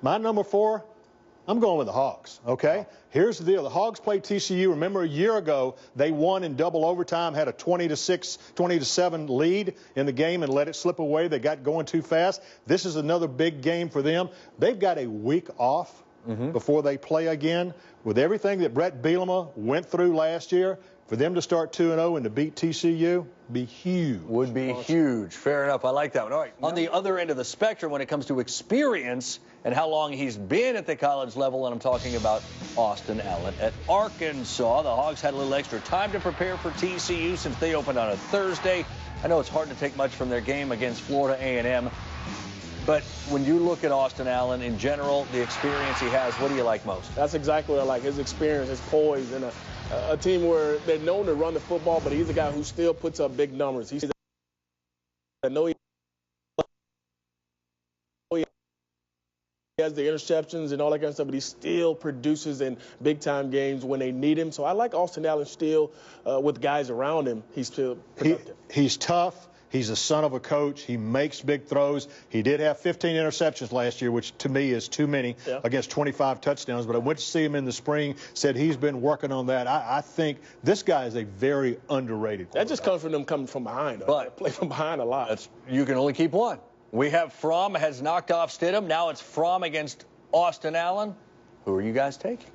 My number 4, I'm going with the Hogs, okay? Here's the deal. The Hogs played TCU. Remember, a year ago, they won in double overtime, had a 20-6, 20-7 lead in the game and let it slip away. They got going too fast. This is another big game for them. They've got a week off before they play again. With everything that Brett Bielema went through last year, for them to start 2-0 and to beat TCU, be huge. Would be huge. Fair enough. I like that one. All right. On the other end of the spectrum, when it comes to experience and how long he's been at the college level, and I'm talking about Austin Allen at Arkansas. The Hogs had a little extra time to prepare for TCU since they opened on a Thursday. I know it's hard to take much from their game against Florida A&M. But when you look at Austin Allen in general, the experience he has, what do you like most? That's exactly what I like, his experience, his poise, and a team where they're known to run the football, but he's a guy who still puts up big numbers. He's I know he has the interceptions and all that kind of stuff, but he still produces in big-time games when they need him. So I like Austin Allen still with guys around him. He's still productive. He's tough. He's a son of a coach. He makes big throws. He did have 15 interceptions last year, which to me is too many against 25 touchdowns. But I went to see him in the spring, said he's been working on that. I think this guy is a very underrated quarterback. That just comes from them coming from behind. But play from behind a lot. You can only keep one. We have Fromm has knocked off Stidham. Now it's Fromm against Austin Allen. Who are you guys taking?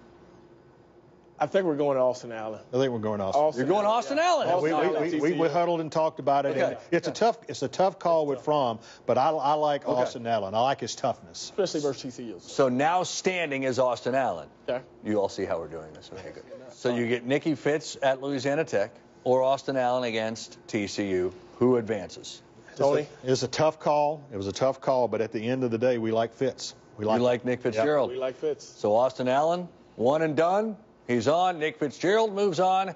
I think we're going to Austin Allen. I think we're going to Austin. You're going Austin Allen. We huddled and talked about it. Okay. It's a tough call with Fromm, but I like Austin Allen. I like his toughness. Especially versus TCU. So now standing is Austin Allen. Okay. You all see how we're doing this. Okay, good. So you get Nicky Fitz at Louisiana Tech or Austin Allen against TCU. Who advances? Tony? It's a tough call. It was a tough call, but at the end of the day, we like Fitz. You like Nick Fitzgerald. We like Fitz. So Austin Allen, one and done. He's on. Nick Fitzgerald moves on.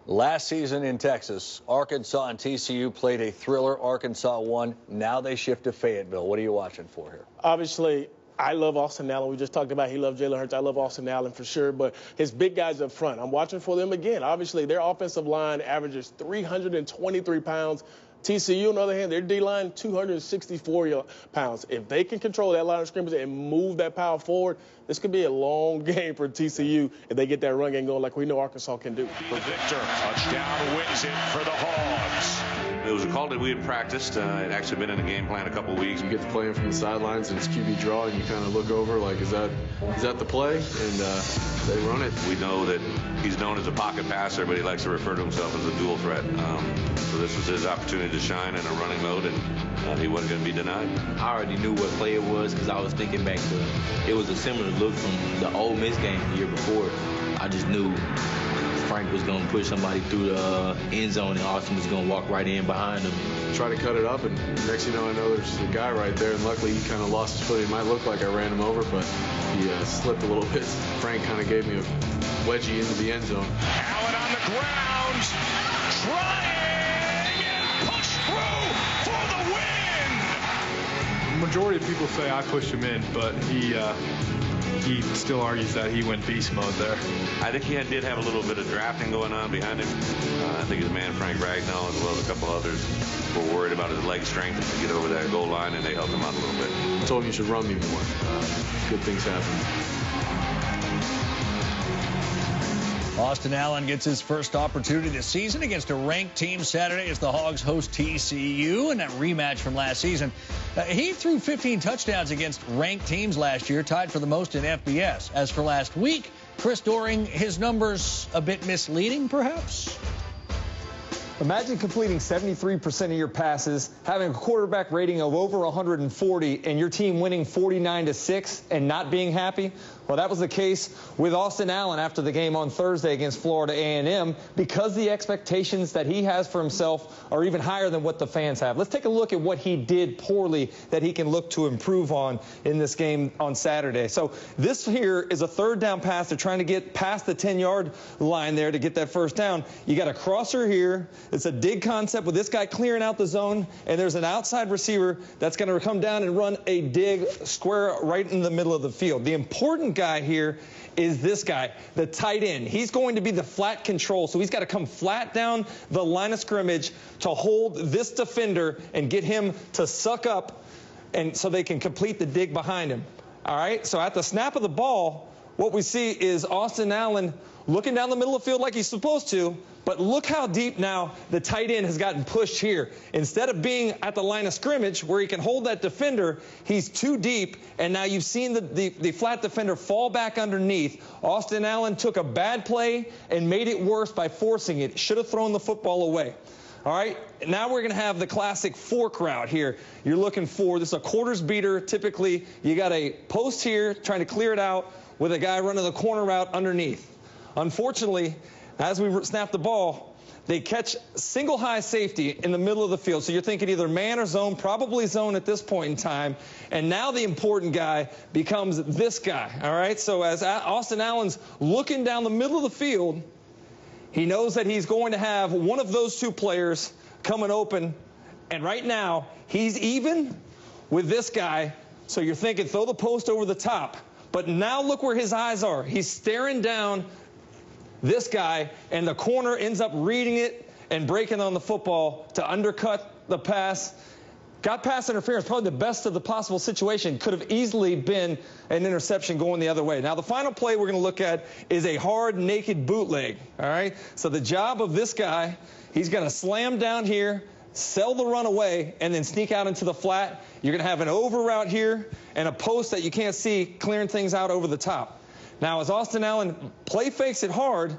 Last season in Texas, Arkansas and TCU played a thriller. Arkansas won. Now they shift to Fayetteville. What are you watching for here? Obviously, I love Austin Allen. We just talked about he loved Jalen Hurts. I love Austin Allen for sure. But his big guys up front, I'm watching for them again. Obviously, their offensive line averages 323 pounds. TCU, on the other hand, their D-line, 264 pounds. If they can control that line of scrimmage and move that power forward, this could be a long game for TCU if they get that run game going like we know Arkansas can do. For Victor, touchdown wins it for the Hogs. It was a call that we had practiced. It actually been in the game plan a couple of weeks. You get to play him from the sidelines and it's QB draw, and you kind of look over like, is that the play? And they run it. We know that he's known as a pocket passer, but he likes to refer to himself as a dual threat. So this was his opportunity to shine in a running mode, and he wasn't going to be denied. I already knew what play it was because I was thinking back to it was a similar look from the Ole Miss game the year before. I just knew Frank was going to push somebody through the end zone and Austin was going to walk right in behind him. Try to cut it up, and next thing you know, I know there's a guy right there, and luckily he kind of lost his footing. It might look like I ran him over, but he slipped a little bit. Frank kind of gave me a wedgie into the end zone. Allen on the ground, trying and push through for the win. The majority of people say I pushed him in, but he still argues that he went beast mode there. I think he did have a little bit of drafting going on behind him. I think his man Frank Ragnall, as well as a couple others, were worried about his leg strength to get over that goal line, and they helped him out a little bit. I told him you should run me more. Good things happen. Austin Allen gets his first opportunity this season against a ranked team Saturday as the Hogs host TCU in that rematch from last season. He threw 15 touchdowns against ranked teams last year, tied for the most in FBS. As for last week, Chris Doering, his numbers a bit misleading, perhaps? Imagine completing 73% of your passes, having a quarterback rating of over 140, and your team winning 49-6 and not being happy. Well, that was the case with Austin Allen after the game on Thursday against Florida A&M because the expectations that he has for himself are even higher than what the fans have. Let's take a look at what he did poorly that he can look to improve on in this game on Saturday. So this here is a third down pass. They're trying to get past the 10-yard line there to get that first down. You got a crosser here. It's a dig concept with this guy clearing out the zone, and there's an outside receiver that's going to come down and run a dig square right in the middle of the field. The important guy here is this guy, the tight end. He's going to be the flat control, so he's got to come flat down the line of scrimmage to hold this defender and get him to suck up, and so they can complete the dig behind him. All right, so at the snap of the ball, what we see is Austin Allen looking down the middle of the field like he's supposed to, but look how deep now the tight end has gotten pushed here. Instead of being at the line of scrimmage where he can hold that defender, he's too deep, and now you've seen the flat defender fall back underneath. Austin Allen took a bad play and made it worse by forcing it. Should have thrown the football away. All right, now we're going to have the classic fork route here. You're looking for, this is a quarters beater. Typically, you got a post here trying to clear it out with a guy running the corner route underneath. Unfortunately, as we snap the ball, they catch single high safety in the middle of the field. So you're thinking either man or zone, probably zone at this point in time. And now the important guy becomes this guy, all right? So as Austin Allen's looking down the middle of the field, he knows that he's going to have one of those two players coming open. And right now, he's even with this guy. So you're thinking, throw the post over the top. But now look where his eyes are. He's staring down this guy, and the corner ends up reading it and breaking on the football to undercut the pass. Got pass interference, probably the best of the possible situation. Could have easily been an interception going the other way. Now, the final play we're going to look at is a hard, naked bootleg, all right? So the job of this guy, he's going to slam down here, sell the run away, and then sneak out into the flat. You're going to have an over route here and a post that you can't see clearing things out over the top. Now, as Austin Allen play fakes it hard,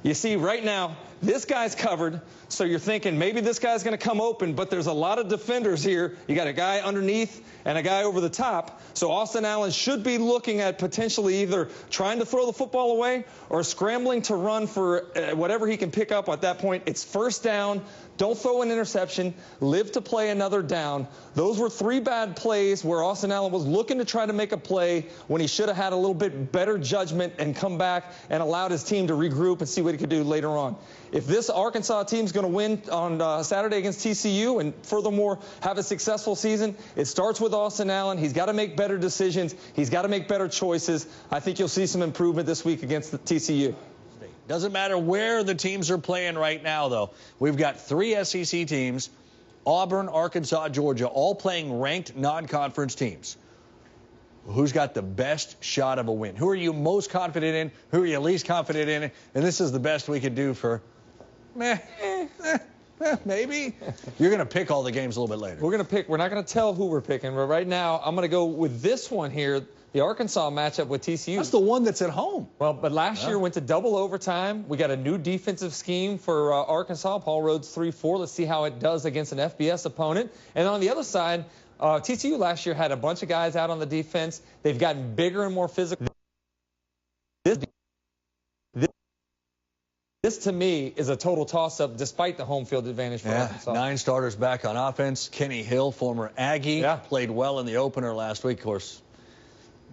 you see right now this guy's covered, so you're thinking maybe this guy's going to come open, but there's a lot of defenders here. You got a guy underneath and a guy over the top. So Austin Allen should be looking at potentially either trying to throw the football away or scrambling to run for whatever he can pick up at that point. It's first down. Don't throw an interception. Live to play another down. Those were three bad plays where Austin Allen was looking to try to make a play when he should have had a little bit better judgment and come back and allowed his team to regroup and see what he could do later on. If this Arkansas team's going to win on Saturday against TCU and furthermore have a successful season, it starts with Austin Allen. He's got to make better decisions. He's got to make better choices. I think you'll see some improvement this week against the TCU. Doesn't matter where the teams are playing right now, though. We've got three SEC teams, Auburn, Arkansas, Georgia, all playing ranked non-conference teams. Who's got the best shot of a win? Who are you most confident in? Who are you least confident in? And this is the best we could do for maybe. You're going to pick all the games a little bit later. We're going to pick. We're not going to tell who we're picking, but right now I'm going to go with this one here. The Arkansas matchup with TCU. That's the one that's at home. Well, but last year went to double overtime. We got a new defensive scheme for Arkansas. Paul Rhodes 3-4. Let's see how it does against an FBS opponent. And on the other side, TCU last year had a bunch of guys out on the defense. They've gotten bigger and more physical. This to me is a total toss-up despite the home field advantage for Arkansas. 9 starters back on offense. Kenny Hill, former Aggie, played well in the opener last week. Of course,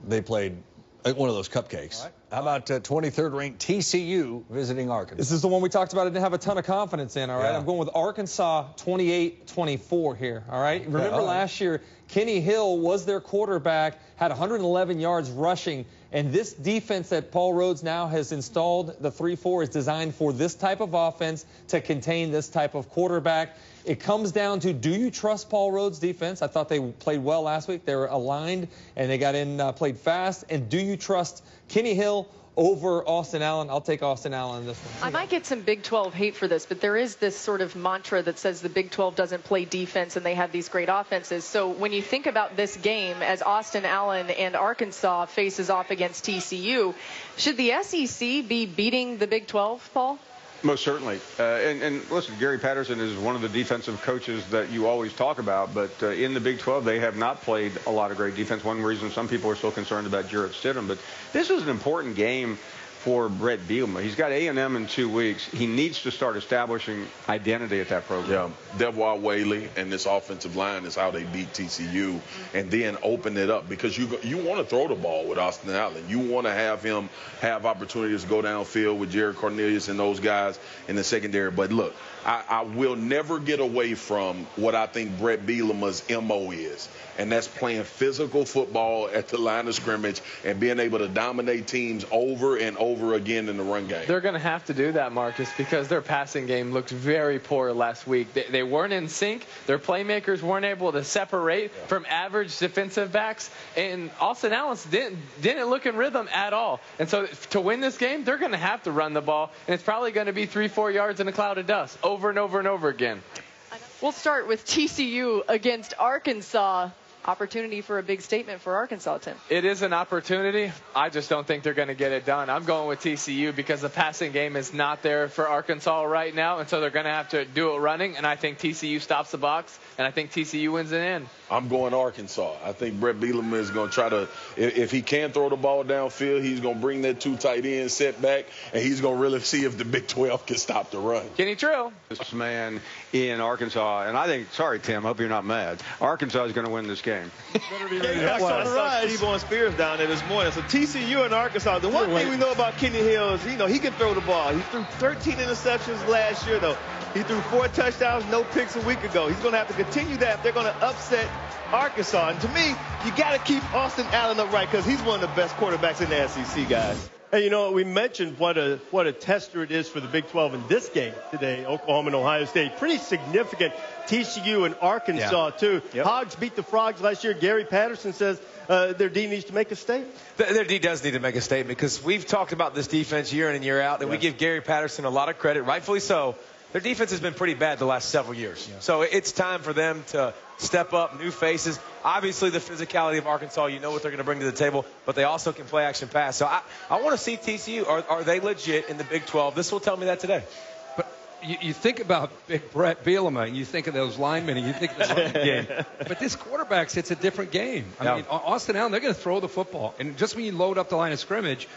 they played one of those cupcakes. Right. How about 23rd ranked TCU visiting Arkansas? This is the one we talked about. I didn't have a ton of confidence in, all right? I'm going with Arkansas 28-24 here, all right? Remember last year, Kenny Hill was their quarterback, had 111 yards rushing, and this defense that Paul Rhodes now has installed, the 3-4, is designed for this type of offense to contain this type of quarterback. It comes down to, do you trust Paul Rhodes' defense? I thought they played well last week. They were aligned, and they got in, played fast. And do you trust Kenny Hill over Austin Allen? I'll take Austin Allen in this one. I might get some Big 12 hate for this, but there is this sort of mantra that says the Big 12 doesn't play defense and they have these great offenses. So when you think about this game as Austin Allen and Arkansas faces off against TCU, should the SEC be beating the Big 12, Paul? Most certainly. And listen, Gary Patterson is one of the defensive coaches that you always talk about, but in the Big 12, they have not played a lot of great defense. One reason some people are so concerned about Jarrett Stidham, but this is an important game for Brett Bielema. He's got A&M in 2 weeks. He needs to start establishing identity at that program. Yeah, Devoir Whaley and this offensive line is how they beat TCU, and then open it up because you want to throw the ball with Austin Allen. You want to have him have opportunities to go downfield with Jared Cornelius and those guys in the secondary. But look, I will never get away from what I think Brett Bielema's MO is, and that's playing physical football at the line of scrimmage and being able to dominate teams over and over over again in the run game. They're going to have to do that, Marcus, because their passing game looked very poor last week. They weren't in sync. Their playmakers weren't able to separate from average defensive backs. And Austin Allen didn't look in rhythm at all. And so to win this game, they're going to have to run the ball. And it's probably going to be 3-4 yards in a cloud of dust over and over and over again. We'll start with TCU against Arkansas. Opportunity for a big statement for Arkansas, Tim. It is an opportunity. I just don't think they're going to get it done. I'm going with TCU because the passing game is not there for Arkansas right now, and so they're going to have to do it running, and I think TCU stops the box, and I think TCU wins it in. I'm going Arkansas. I think Brett Bielema is going to try to, if he can throw the ball downfield, he's going to bring that 2 tight end set back, and he's going to really see if the Big 12 can stop the run. Kenny Trill. This man in Arkansas, and I think, sorry, Tim, I hope you're not mad. Arkansas is going to win this game. I saw Steve Spears down there this morning. So TCU and Arkansas. The one thing we know about Kenny Hill is, he can throw the ball. He threw 13 interceptions last year, though. He threw 4 touchdowns, no picks a week ago. He's going to have to continue that if they're going to upset Arkansas. And to me, you got to keep Austin Allen upright because he's one of the best quarterbacks in the SEC, guys. Hey, we mentioned what a tester it is for the Big 12 in this game today, Oklahoma and Ohio State. Pretty significant. TCU and Arkansas, too. Yep. Hogs beat the Frogs last year. Gary Patterson says their D needs to make a statement. Their D does need to make a statement because we've talked about this defense year in and year out, and we give Gary Patterson a lot of credit, rightfully so. Their defense has been pretty bad the last several years. Yeah. So it's time for them to step up, new faces. Obviously, the physicality of Arkansas, you know what they're going to bring to the table, but they also can play action pass. So I want to see TCU. Are they legit in the Big 12? This will tell me that today. But you think about Big Brett Bielema, and you think of those linemen, and you think of the running game. But this quarterback's, it's a different game. I mean, Austin Allen, they're going to throw the football. And just when you load up the line of scrimmage,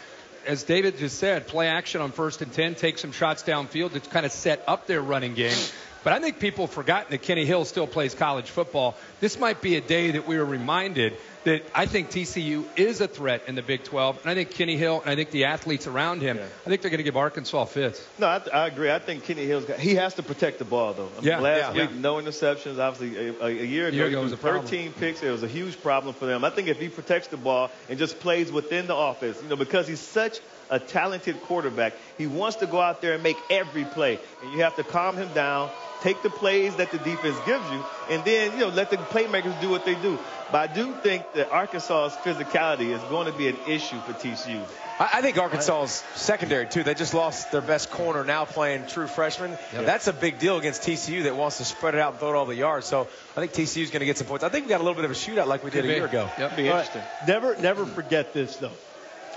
as David just said, play action on 1st and 10, take some shots downfield to kind of set up their running game. But I think people have forgotten that Kenny Hill still plays college football. This might be a day that we are reminded that I think TCU is a threat in the Big 12. And I think Kenny Hill and I think the athletes around him, I think they're going to give Arkansas fits. No, I agree. I think Kenny he has to protect the ball, though. Last week, no interceptions. Obviously, a year ago, was a 13 picks. It was a huge problem for them. I think if he protects the ball and just plays within the offense, because he's such a talented quarterback, he wants to go out there and make every play. And you have to calm him down, take the plays that the defense gives you, and then, let the playmakers do what they do. But I do think that Arkansas's physicality is going to be an issue for TCU. I think Arkansas's secondary, too. They just lost their best corner, now playing true freshman. Yep. That's a big deal against TCU that wants to spread it out and throw it all the yards. So I think TCU's going to get some points. I think we got a little bit of a shootout like we did a year ago. Yep. Be interesting. Never forget this, though.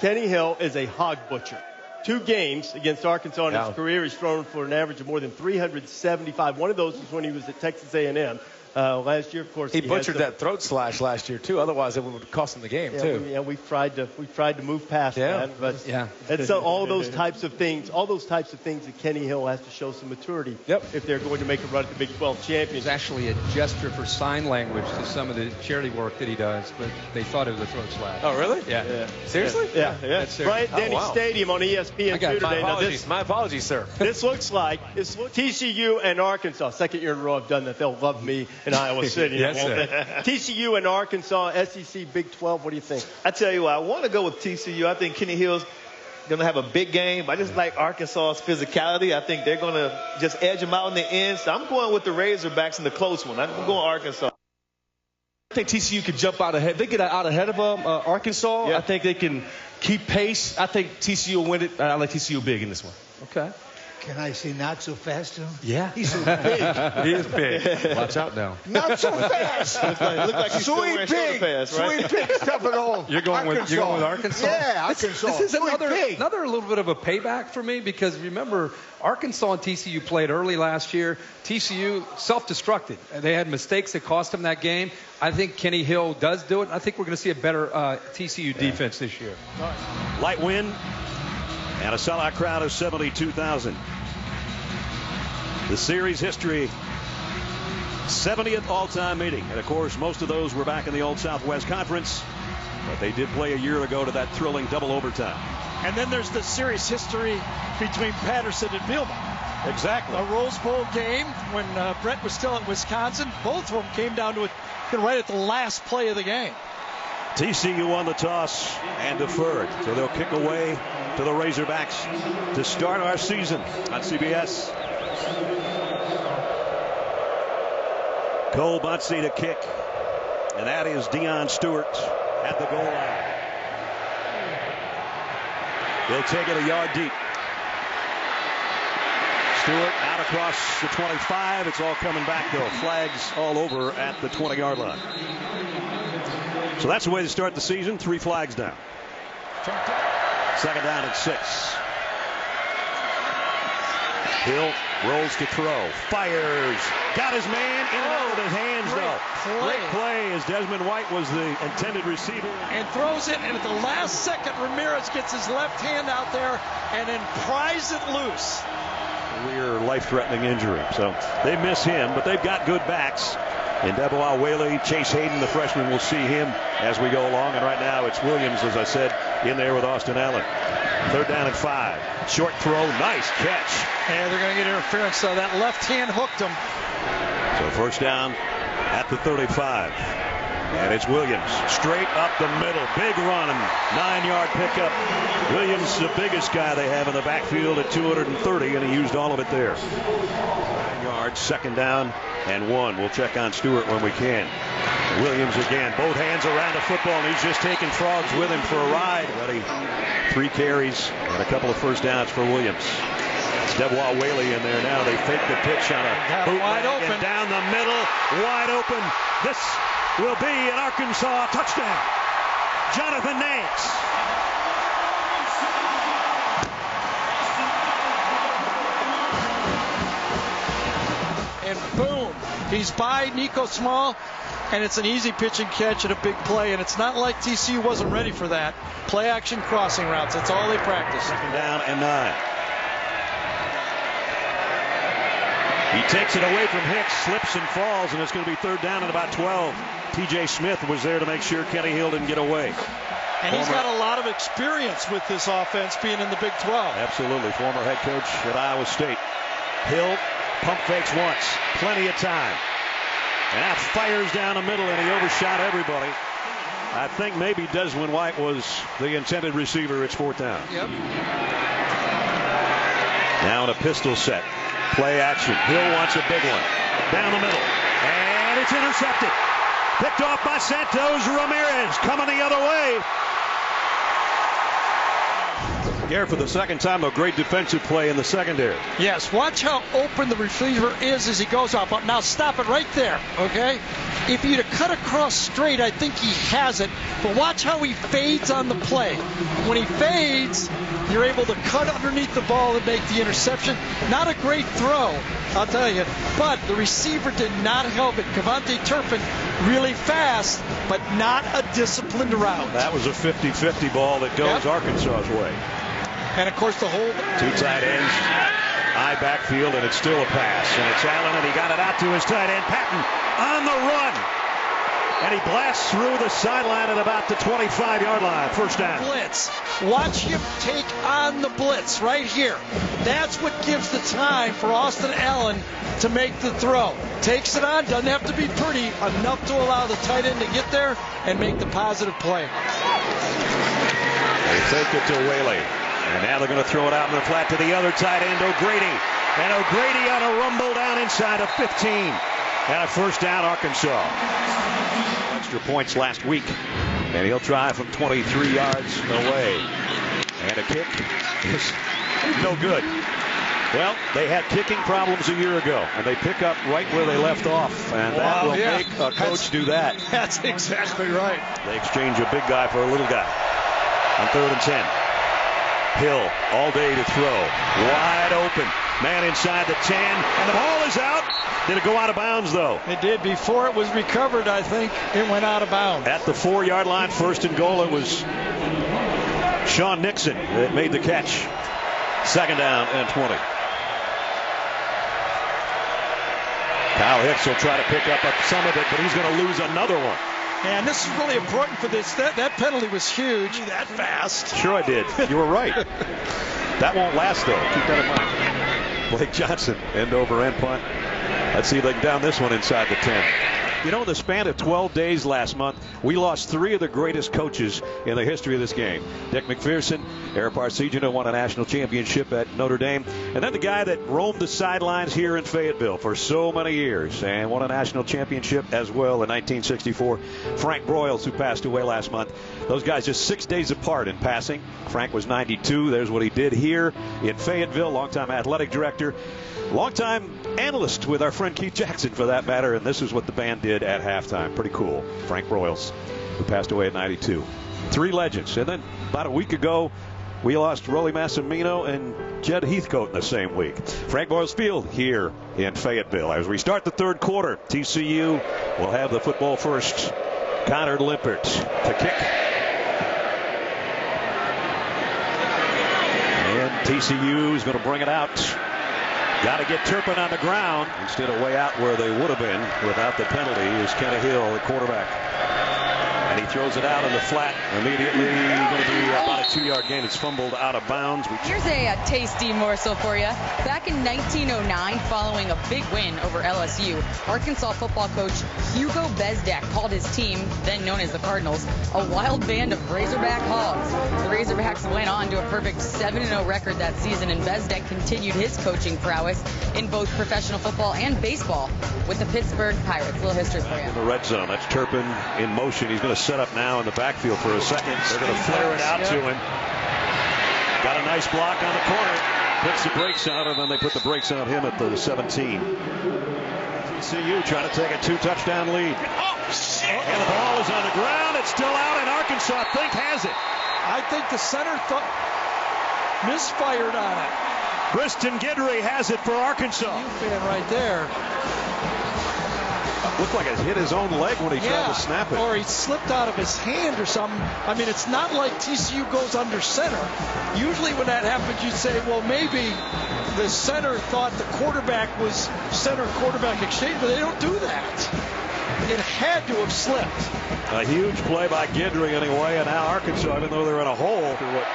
Kenny Hill is a hog butcher. 2 games against Arkansas in his career. He's thrown for an average of more than 375. One of those was when he was at Texas A&M. Last year, of course, he butchered that throat slash last year too. Otherwise, it would have cost him the game too. We've tried to move past that, but and so all those types of things that Kenny Hill has to show some maturity if they're going to make a run at the Big 12 championship. There's actually a gesture for sign language to some of the charity work that he does, but they thought it was a throat slash. Oh, really? Yeah. Seriously? Yeah. Bryant-Denny Stadium on ESPN2 today. My apologies, sir. This looks like TCU and Arkansas. Second year in a row I've done that. They'll love me in Iowa City. Yes, sir. TCU and Arkansas, SEC Big 12. What do you think? I tell you what, I want to go with TCU. I think Kenny Hill's going to have a big game. I just like Arkansas's physicality. I think they're going to just edge them out in the end. So I'm going with the Razorbacks in the close one. I'm going Arkansas. I think TCU could jump out ahead. They get out ahead of Arkansas. Yeah. I think they can keep pace. I think TCU will win it. I like TCU big in this one. Okay. Can I say not so fast to him? Yeah. He's so big. He is big. Watch out now. Not so fast. Look like he's still wearing shoulder pads, right? Sweet pig stuff at all. You're going with Arkansas? Yeah, Arkansas. This is another little bit of a payback for me because remember, Arkansas and TCU played early last year. TCU self-destructed. They had mistakes that cost them that game. I think Kenny Hill does do it. I think we're going to see a better TCU defense this year. Light wind and a sellout crowd of 72,000. The series history 70th all-time meeting. And, of course, most of those were back in the old Southwest Conference. But they did play a year ago to that thrilling double overtime. And then there's the series history between Patterson and Bielema. Exactly. A Rose Bowl game when Brett was still at Wisconsin. Both of them came down to it right at the last play of the game. TCU won the toss and deferred. So they'll kick away to the Razorbacks to start our season on CBS. Cole Bunsey to kick, and that is Deion Stewart at the goal line. He'll take it a yard deep. Stewart out across the 25. It's all coming back, though. Flags all over at the 20-yard line. So that's the way to start the season. 3 flags down. Second down and 6. Hill rolls to throw. Fires. Got his man in and out of his hands, though. Great play as Desmond White was the intended receiver. And throws it, and at the last second, Ramirez gets his left hand out there and then pries it loose. Career life-threatening injury. So they miss him, but they've got good backs. And Deboah Whaley, Chase Hayden, the freshman, will see him as we go along. And right now it's Williams, as I said, in there with Austin Allen. Third down and 5. Short throw, nice catch. And they're going to get interference, so that left hand hooked him. So first down at the 35. And it's Williams straight up the middle. Big run and 9-yard pickup. Williams, the biggest guy they have in the backfield at 230, and he used all of it there. 9 yards, second down and 1. We'll check on Stewart when we can. Williams again, both hands around the football, and he's just taking frogs with him for a ride. Already 3 carries and a couple of first downs for Williams. It's Deboah Whaley in there now. They fake the pitch on a bootleg and down the middle, wide open. This will be an Arkansas touchdown. Jonathan Nance. And boom, he's by Nico Small, and it's an easy pitch and catch and a big play. And it's not like TCU wasn't ready for that. Play action crossing routes. That's all they practice. Second down and 9. He takes it away from Hicks, slips and falls, and it's going to be third down and about 12. T.J. Smith was there to make sure Kenny Hill didn't get away. And he's got a lot of experience with this offense being in the Big 12. Absolutely. Former head coach at Iowa State. Hill pump fakes once. Plenty of time. And now fires down the middle, and he overshot everybody. I think maybe Desmond White was the intended receiver. It's fourth down. Yep. Now in a pistol set. Play action. Hill wants a big one. Down the middle. And it's intercepted. Picked off by Santos Ramirez. Coming the other way. Garrett, for the second time, a great defensive play in the secondary. Yes, watch how open the receiver is as he goes off. Now stop it right there, okay? If you'd have cut across straight, I think he has it. But watch how he fades on the play. When he fades, you're able to cut underneath the ball and make the interception. Not a great throw, I'll tell you. But the receiver did not help it. Kevontae Turpin really fast, but not a disciplined route. That was a 50-50 ball that goes Arkansas's way. And, of course, the hold. 2 tight ends, high backfield, and it's still a pass. And it's Allen, and he got it out to his tight end, Patton, on the run. And he blasts through the sideline at about the 25-yard line. First down. Blitz. Watch him take on the blitz right here. That's what gives the time for Austin Allen to make the throw. Takes it on, doesn't have to be pretty, enough to allow the tight end to get there and make the positive play. They fake it to Whaley. And now they're going to throw it out in the flat to the other tight end, O'Grady. And O'Grady on a rumble down inside of 15. And a first down, Arkansas. Extra points last week. And he'll try from 23 yards away. And a kick is no good. Well, they had kicking problems a year ago, and they pick up right where they left off. And that will make a coach do that. That's exactly right. They exchange a big guy for a little guy. On 3rd and 10. Hill all day to throw. Wide open. Man inside the 10. And the ball is out. Did it go out of bounds, though? It did. Before it was recovered, I think it went out of bounds. At the 4-yard line, 1st and goal, it was Sean Nixon that made the catch. 2nd down and 20. Kyle Hicks will try to pick up some of it, but he's going to lose another one. And this is really important for this. That penalty was huge. That fast. Sure I did. You were right. That won't last, though. Keep that in mind. Blake Johnson, end over end punt. Let's see if they can down this one inside the 10. You know, in the span of 12 days last month, we lost 3 of the greatest coaches in the history of this game. Dick McPherson, Eric Parsegian won a national championship at Notre Dame, and then the guy that roamed the sidelines here in Fayetteville for so many years and won a national championship as well in 1964, Frank Broyles, who passed away last month. Those guys just 6 days apart in passing. Frank was 92. There's what he did here in Fayetteville, longtime athletic director, longtime analyst with our friend Keith Jackson, for that matter, and this is what the band did at halftime. Pretty cool. Frank Broyles, who passed away at 92. 3 legends. And then about a week ago, we lost Rolly Massimino and Jed Heathcote in the same week. Frank Broyles Field here in Fayetteville. As we start the third quarter, TCU will have the football first. Connor Limpert to kick. And TCU is going to bring it out. Got to get Turpin on the ground instead of way out where they would have been without the penalty. Is Kenny Hill, the quarterback. And he throws it out in the flat. Immediately going to be about a 2-yard gain. It's fumbled out of bounds. Here's a tasty morsel for you. Back in 1909, following a big win over LSU, Arkansas football coach Hugo Bezdak called his team, then known as the Cardinals, a wild band of Razorback Hogs. The Razorbacks went on to a perfect 7-0 record that season, and Bezdak continued his coaching prowess in both professional football and baseball with the Pittsburgh Pirates. A little history for you. In the red zone, that's Turpin in motion. He's going to set up now in the backfield for a second. They're going to flare it out to him. Got a nice block on the corner. Puts the brakes on, and then they put the brakes on him at the 17. TCU trying to take a 2-touchdown lead. And the ball is on the ground. It's still out, and Arkansas, I think, has it. I think the center misfired on it. Kristen Guidry has it for Arkansas. You fan right there. Looked like it hit his own leg when he tried to snap it. Or he slipped out of his hand or something. I mean, it's not like TCU goes under center. Usually when that happens, you'd say, well, maybe the center thought the quarterback was center-quarterback exchange, but they don't do that. It had to have slipped. A huge play by Guidry anyway, and now Arkansas, even though they're in a hole, for what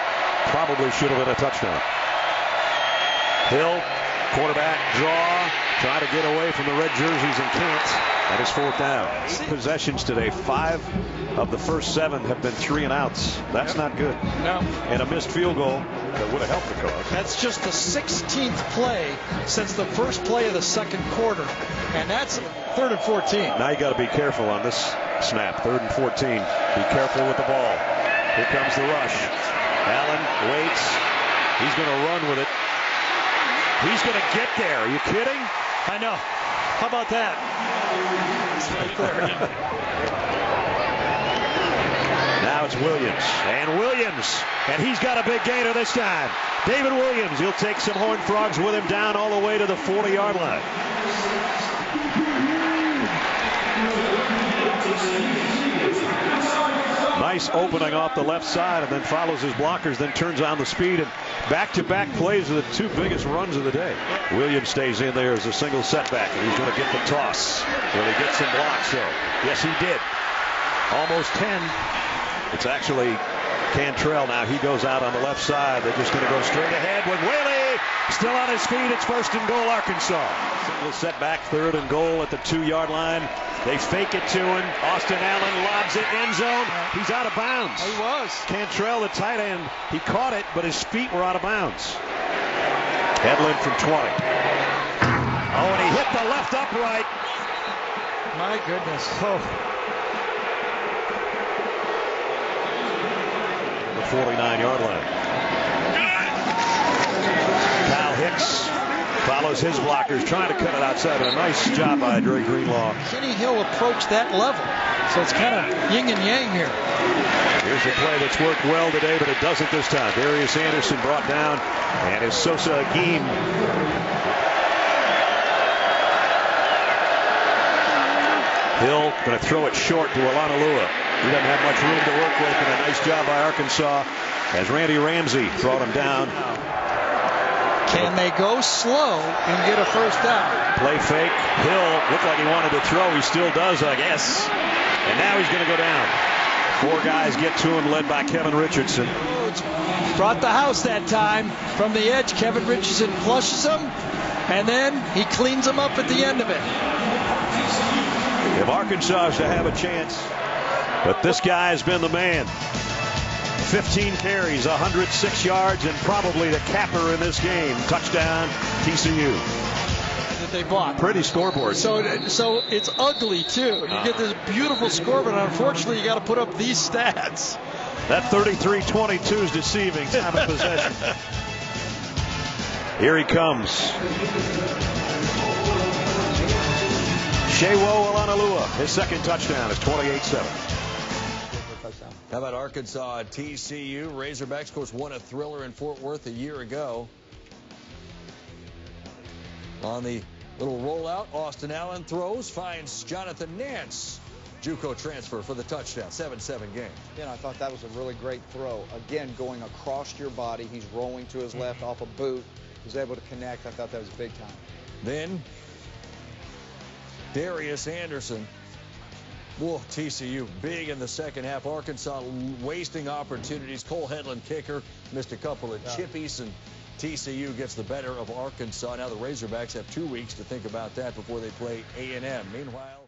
probably should have been a touchdown. Hill, quarterback draw, trying to get away from the red jerseys and can't. That is 4th down. 8 possessions today. 5 of the first 7 have been 3 and outs. That's not good. No. And a missed field goal that would have helped the cause. That's just the 16th play since the first play of the second quarter. And that's 3rd and 14. Now you got to be careful on this snap. 3rd and 14. Be careful with the ball. Here comes the rush. Allen waits. He's going to run with it. He's going to get there. Are you kidding? I know. How about that? Right there. Now it's Williams. And he's got a big gainer this time. David Williams. He'll take some Horned Frogs with him down all the way to the 40-yard line. Nice opening off the left side, and then follows his blockers, then turns on the speed, and back-to-back plays are the 2 biggest runs of the day. Williams stays in there as a single setback, and he's going to get the toss. Will he get some blocks, though? Yes, he did. Almost 10. It's actually Cantrell now. He goes out on the left side. They're just going to go straight ahead with Whaley. Still on his feet. It's 1st and goal, Arkansas. Single setback, 3rd and goal at the 2-yard line. They fake it to him. Austin Allen lobs it, end zone. He's out of bounds. He was. Cantrell, the tight end, he caught it, but his feet were out of bounds. Headland from 20. Oh, and he hit the left upright. My goodness. Oh. The 49-yard line. Kyle Hicks follows his blockers, trying to cut it outside. A nice job by Dre Greenlaw. Kenny Hill approached that level, so it's kind of yin and yang here. Here's a play that's worked well today, but it doesn't this time. Darius Anderson brought down, and it's Sosa Agim. Hill going to throw it short to Alanalua. He doesn't have much room to work with, and a nice job by Arkansas as Randy Ramsey brought him down. Can they go slow and get a first down? Play fake. Hill looked like he wanted to throw. He still does, I guess. And now he's going to go down. 4 guys get to him, led by Kevin Richardson. Brought the house that time from the edge. Kevin Richardson flushes him, and then he cleans him up at the end of it. if Arkansas is to have a chance. But this guy has been the man. 15 carries, 106 yards, and probably the capper in this game. Touchdown, TCU. That they bought. Pretty scoreboard. So it's ugly, too. You get this beautiful scoreboard, and unfortunately, you got to put up these stats. That 33-22 is deceiving. Time of possession. Here he comes. Shewo Alanalua, his second touchdown is 28-7. How about Arkansas at TCU? Razorbacks, of course, won a thriller in Fort Worth a year ago. On the little rollout, Austin Allen throws, finds Jonathan Nance. JUCO transfer for the touchdown, 7-7 game. I thought that was a really great throw. Again, going across your body. He's rolling to his left off a boot. He was able to connect. I thought that was big time. Then Darius Anderson. Whoa, TCU big in the second half. Arkansas wasting opportunities. Cole Hedlund, kicker, missed a couple of chippies, and TCU gets the better of Arkansas. Now the Razorbacks have 2 weeks to think about that before they play A&M. Meanwhile...